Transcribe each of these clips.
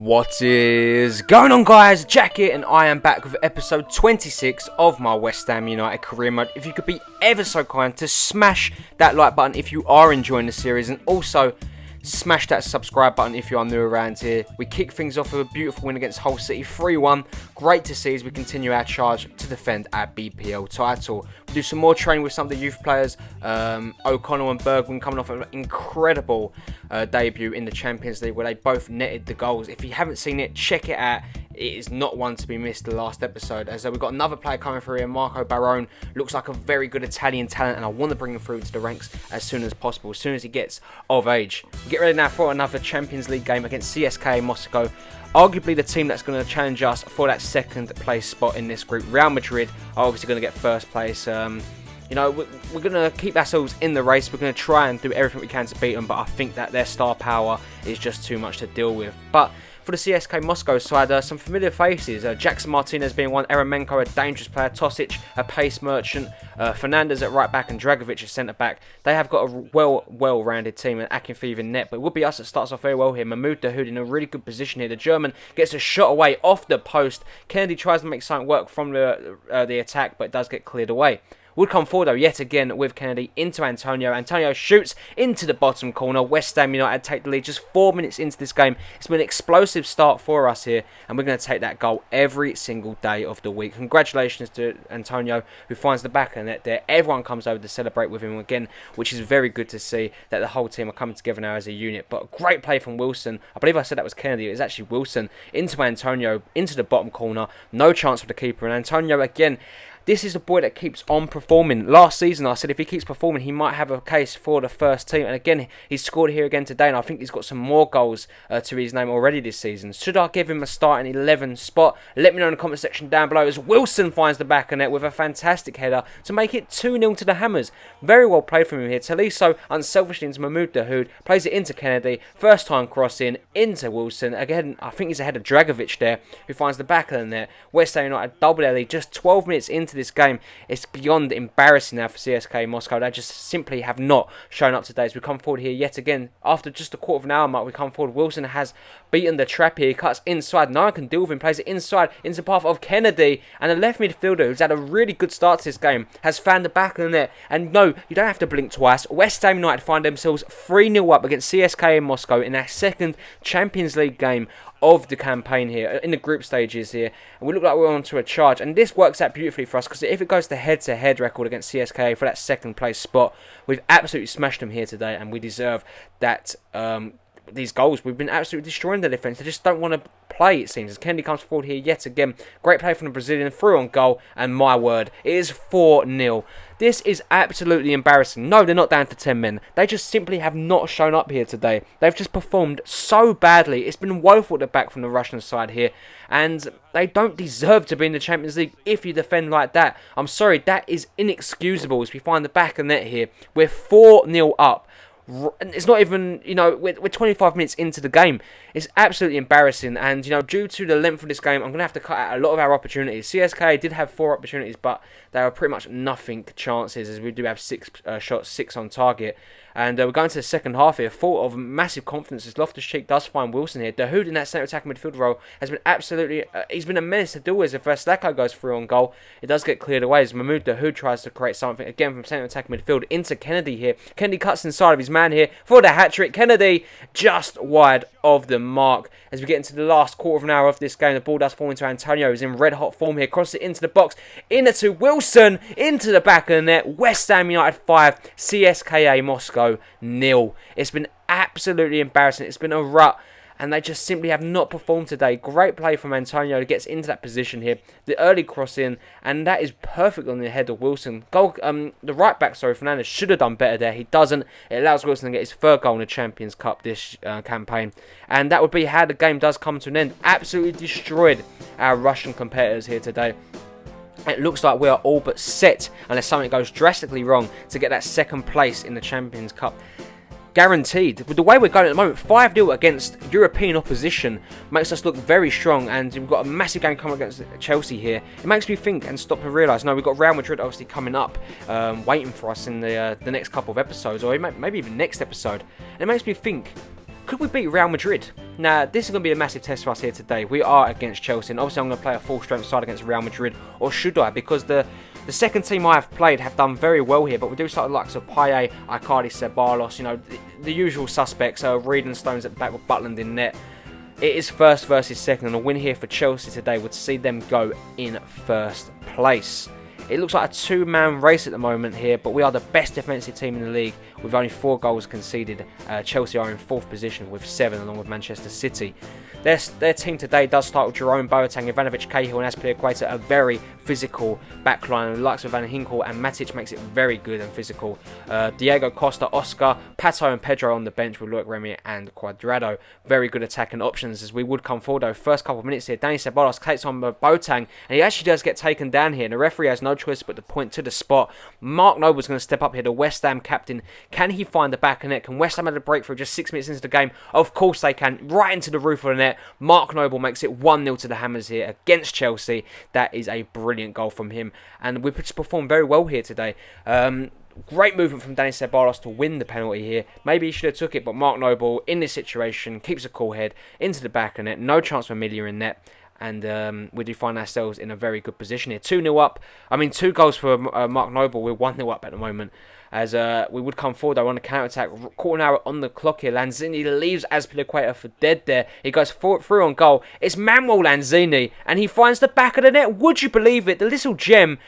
What is going on, guys? Jack here, and I am back with episode 26 of my West Ham United career mode. If you could be ever so kind to smash that like button if you are enjoying the series, and also smash that subscribe button if you are new around here. We kick things off with a beautiful win against Hull City, 3-1. Great to see as we continue our charge to defend our BPL title. We do some more training with some of the youth players. O'Connell and Bergwijn coming off an incredible debut in the Champions League where they both netted the goals. If you haven't seen it, check it out. It is not one to be missed, the last episode. As we've got another player coming through here, Marco Barone. Looks like a very good Italian talent, and I want to bring him through to the ranks as soon as possible, as soon as he gets of age. Get ready now for another Champions League game against CSKA Moscow. Arguably the team that's going to challenge us for that second place spot in this group. Real Madrid are obviously going to get first place. You know, we're going to keep ourselves in the race. We're going to try and do everything we can to beat them, but I think that their star power is just too much to deal with. But for the CSKA Moscow side, some familiar faces. Jackson Martinez being one, Eremenko, a dangerous player, Tosic, a pace merchant, Fernandez at right back, and Dragovic at centre back. They have got a well-rounded team, and Akinfeev in net, but it would be us that starts off very well here. Mahmoud Dahoud in a really good position here. The German gets a shot away off the post. Kennedy tries to make something work from the attack, but it does get cleared away. Would come forward though yet again with Kennedy into Antonio. Antonio shoots into the bottom corner. West Ham United take the lead just 4 minutes into this game. It's been an explosive start for us here, and we're going to take that goal every single day of the week. Congratulations to Antonio, who finds the back of the net there. Everyone comes over to celebrate with him again, which is very good to see that the whole team are coming together now as a unit. But a great play from Wilson. I believe I said that was Kennedy. It was actually Wilson into Antonio, into the bottom corner. No chance for the keeper, and Antonio again. This is a boy that keeps on performing. Last season, I said if he keeps performing, he might have a case for the first team. And again, he's scored here again today, and I think he's got some more goals to his name already this season. Should I give him a starting 11 spot? Let me know in the comment section down below, as Wilson finds the back of net with a fantastic header to make it 2-0 to the Hammers. Very well played from him here. Taliso unselfishly into Mahmoud Dahoud, plays it into Kennedy. First time crossing into Wilson. Again, I think he's ahead of Dragovic there, who finds the back of the net. West Ham United double their lead just 12 minutes into this game. It's beyond embarrassing now for CSKA Moscow. They just simply have not shown up today. As we come forward here yet again, after just a quarter of an hour mark, we come forward. Wilson has beaten the trap here. He cuts inside. No one can deal with him. Plays it inside into the path of Kennedy. And the left midfielder, who's had a really good start to this game, has found the back of the net. And no, you don't have to blink twice. West Ham United find themselves 3-0 up against CSKA Moscow in their second Champions League game of the campaign here, in the group stages here, and we look like we're on to a charge, and this works out beautifully for us, because if it goes to head-to-head record against CSKA for that second place spot, we've absolutely smashed them here today, and we deserve that, these goals. We've been absolutely destroying the defence. They just don't want to play, it seems, as Kennedy comes forward here yet again. Great play from the Brazilian, through on goal, and my word, it is 4-0. This is absolutely embarrassing. No, they're not down to 10 men. They just simply have not shown up here today. They've just performed so badly. It's been woeful at the back from the Russian side here, and they don't deserve to be in the Champions League if you defend like that. I'm sorry, that is inexcusable as we find the back of net here. We're 4-0 up. It's not even, you know, we're 25 minutes into the game. It's absolutely embarrassing, and, you know, due to the length of this game, I'm going to have to cut out a lot of our opportunities. CSKA did have 4 opportunities, but they were pretty much nothing chances, as we do have 6 shots, 6 on target. And we're going to the second half here, full of massive confidence, as Loftus-Cheek does find Wilson here. Dahoud in that centre attacking midfield role has been absolutely, he's been a menace to deal with. If Verslacko goes through on goal, it does get cleared away as Mahmoud Dahoud tries to create something, again from centre attacking midfield into Kennedy here. Kennedy cuts inside of his man here for the hat-trick. Kennedy just wide of the mark. As we get into the last quarter of an hour of this game, the ball does fall into Antonio, who's in red-hot form here. Crosses it into the box, into Wilson, into the back of the net. West Ham United 5, CSKA Moscow 0. It's been absolutely embarrassing. It's been a rut, and they just simply have not performed today. Great play from Antonio, who gets into that position here. The early cross in, and that is perfect on the head of Wilson. Goal, the right back, Fernandez should have done better there. He doesn't. It allows Wilson to get his third goal in the Champions Cup this campaign, and that would be how the game does come to an end. Absolutely destroyed our Russian competitors here today. It looks like we are all but set, unless something goes drastically wrong, to get that second place in the Champions Cup. Guaranteed. With the way we're going at the moment, 5-0 against European opposition makes us look very strong, and we've got a massive game coming against Chelsea here. It makes me think and stop to realise, no, we've got Real Madrid obviously coming up, waiting for us in the next couple of episodes, or maybe even next episode. And it makes me think, Could we beat Real Madrid? Now, this is going to be a massive test for us here today. We are against Chelsea, and obviously I'm going to play a full-strength side against Real Madrid, or should I? Because the second team I have played have done very well here, but we do start with the likes of Payet, Enquiries, Ceballos, you know, the usual suspects. Reed and Stones at the back with Butland in net. It is first versus second, and a win here for Chelsea today would see them go in first place. It looks like a two-man race at the moment here, but we are the best defensive team in the league with only 4 goals conceded. Chelsea are in 4th position with 7, along with Manchester City. Their team today does start with Jerome Boateng, Ivanovic, Cahill and Azpilicueta, a very physical backline. The likes of Van Hinkel and Matic makes it very good and physical. Diego Costa, Oscar, Pato and Pedro on the bench with Loic Remy and Cuadrado. Very good attacking options as we would come forward though. First couple of minutes here, Dani Ceballos takes on Boateng, and he actually does get taken down here. And the referee has no choice but to point to the spot. Mark Noble's going to step up here, the West Ham captain. Can he find the back of net? Can West Ham have a breakthrough just 6 minutes into the game? Of course they can. Right into the roof of the net. Mark Noble makes it 1-0 to the Hammers here against Chelsea. That is a brilliant goal from him. And we performed very well here today. Great movement from Dani Ceballos to win the penalty here. Maybe he should have took it, but Mark Noble, in this situation, keeps a cool head into the back of net. No chance for Milia in net. And we do find ourselves in a very good position here. 2-0 up. I mean, 2 goals for Mark Noble. We're 1-0 up at the moment. As we would come forward though on the counter-attack. Quarter an hour on the clock here. Lanzini leaves Azpilicueta for dead there. He goes through on goal. It's Manuel Lanzini, and he finds the back of the net. Would you believe it? The little gem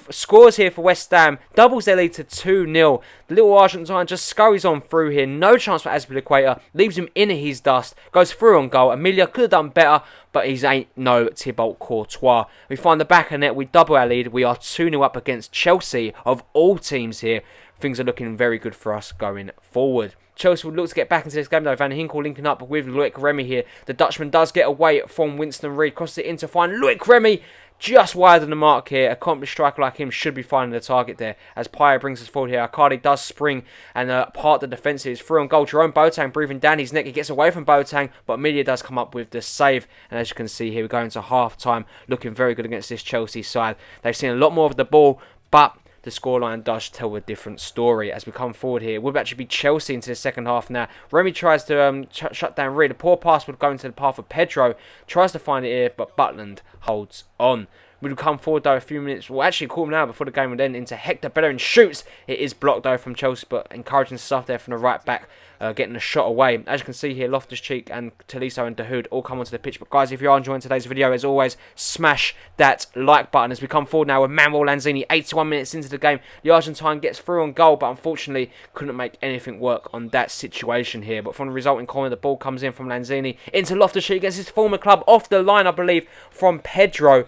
scores here for West Ham. Doubles their lead to 2-0. The little Argentine just scurries on through here. No chance for Azpilicueta. Leaves him in his dust. Goes through on goal. Emilia could have done better, but he's ain't no Thibaut Courtois. We find the back of net. We double our lead. We are 2-0 up against Chelsea of all teams here. Things are looking very good for us going forward. Chelsea will look to get back into this game though. Van Hinkel linking up with Loic Remy here. The Dutchman does get away from Winston Reid. Crosses it in to find Loic Remy. Just wide of the mark here. A accomplished striker like him should be finding the target there. As Paya brings us forward here. Icardi does spring and part the defence is through on goal. Jerome Boateng breathing down his neck. He gets away from Boateng, but Media does come up with the save. And as you can see here, we go into half time. Looking very good against this Chelsea side. They've seen a lot more of the ball, but the scoreline does tell a different story as we come forward here. It would actually be Chelsea into the second half now. Remy tries to shut down Reed. A poor pass would go into the path of Pedro. Tries to find it here, but Butland holds on. We would come forward though a few minutes, well actually a quarter of an hour before the game would end, into Hector Bellerin shoots. It is blocked though from Chelsea, but encouraging stuff there from the right back, getting a shot away. As you can see here, Loftus-Cheek and Tolisso and Dahoud all come onto the pitch. But guys, if you are enjoying today's video, as always, smash that like button as we come forward now with Manuel Lanzini. 81 minutes into the game, the Argentine gets through on goal, but unfortunately couldn't make anything work on that situation here. But from the resulting corner, the ball comes in from Lanzini into Loftus-Cheek against his former club, off the line I believe from Pedro.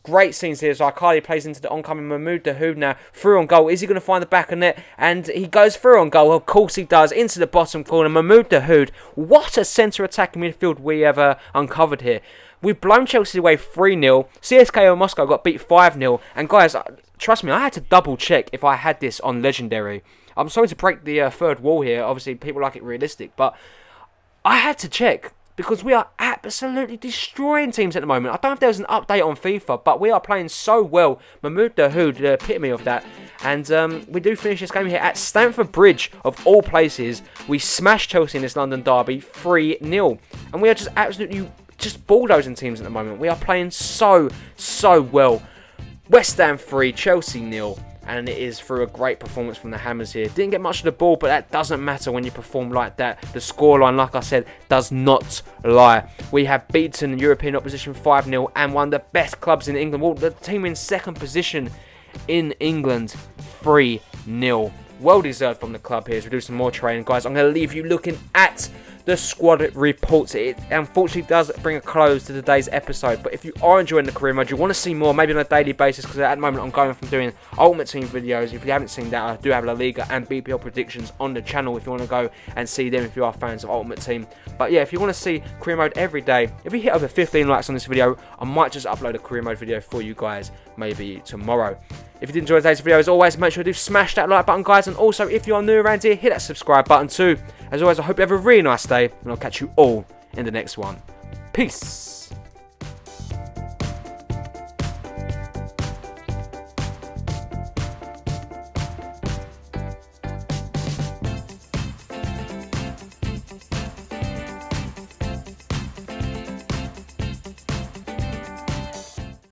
Great scenes here. So Icardi plays into the oncoming Mahmoud Dahoud now. Through on goal. Is he going to find the back of net? And he goes through on goal. Of course he does. Into the bottom corner. Mahmoud Dahoud. What a centre attacking midfield we have uncovered here. We've blown Chelsea away 3-0. CSKA Moscow got beat 5-0. And guys, trust me, I had to double check if I had this on Legendary. I'm sorry to break the third wall here. Obviously, people like it realistic. But I had to check, because we are absolutely destroying teams at the moment. I don't know if there was an update on FIFA, but we are playing so well. Mahmoud Dahoud, the epitome of that. And we do finish this game here at Stamford Bridge, of all places. We smashed Chelsea in this London derby 3-0. And we are just absolutely bulldozing teams at the moment. We are playing so well. West Ham 3, Chelsea 0. And it is through a great performance from the Hammers here. Didn't get much of the ball, but that doesn't matter when you perform like that. The scoreline, like I said, does not lie. We have beaten European opposition 5-0 and one of the best clubs in England. Well, the team in second position in England 3-0. Well deserved from the club here as we do some more training. Guys, I'm going to leave you looking at the squad reports. It unfortunately does bring a close to today's episode, but if you are enjoying the career mode, you want to see more, maybe on a daily basis, because at the moment I'm going from doing Ultimate Team videos. If you haven't seen that, I do have La Liga and BPL predictions on the channel if you want to go and see them if you are fans of Ultimate Team. But yeah, if you want to see career mode every day, if you hit over 15 likes on this video, I might just upload a career mode video for you guys maybe tomorrow. If you did enjoy today's video, as always, make sure to smash that like button, guys. And also, if you are new around here, hit that subscribe button too. As always, I hope you have a really nice day, and I'll catch you all in the next one. Peace.